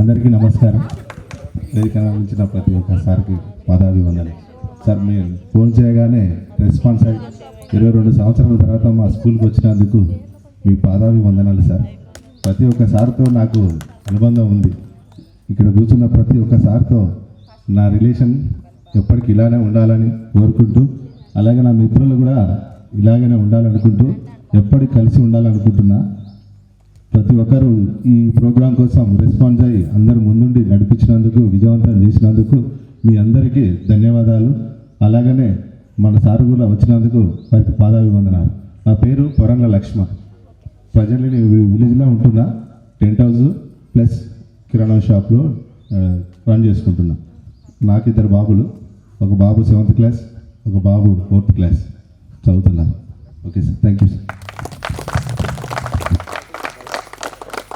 అందరికీ నమస్కారం. వేదిక ఇచ్చిన ప్రతి ఒక్క సార్కి పాదాభివందనాలు. సార్ మీరు ఫోన్ చేయగానే రెస్పాన్స్ అయ్యి 22 సంవత్సరాల తర్వాత మా స్కూల్కి వచ్చినందుకు మీ పాదాభివందనాలు సార్. ప్రతి ఒక్క సార్తో నాకు అనుబంధం ఉంది. ఇక్కడ కూర్చున్న ప్రతి ఒక్క సార్తో నా రిలేషన్ ఎప్పటికీ ఇలానే ఉండాలని కోరుకుంటూ, అలాగే నా మిత్రులు కూడా ఇలాగనే ఉండాలనుకుంటూ ఎప్పటికి కలిసి ఉండాలనుకుంటున్నా. ప్రతి ఒక్కరు ఈ ప్రోగ్రాం కోసం రెస్పాన్స్ అయ్యి అందరూ ముందుండి నడిపించినందుకు, విజయవంతం చేసినందుకు మీ అందరికీ ధన్యవాదాలు. అలాగనే మన సార్ కూడా వచ్చినందుకు వారికి పాదాభివందనాలు. నా పేరు పొరంల లక్ష్మ. ప్రజెంట్లీ నేను విలేజ్లో ఉంటున్నా. టెంట్ హౌస్ ప్లస్ కిరాణా షాప్లో రన్ చేసుకుంటున్నా. నాకు 2 బాబులు. ఒక బాబు 7th క్లాస్, ఒక బాబు 4th క్లాస్ చదువుతున్నారు. Okay sir, thank you sir.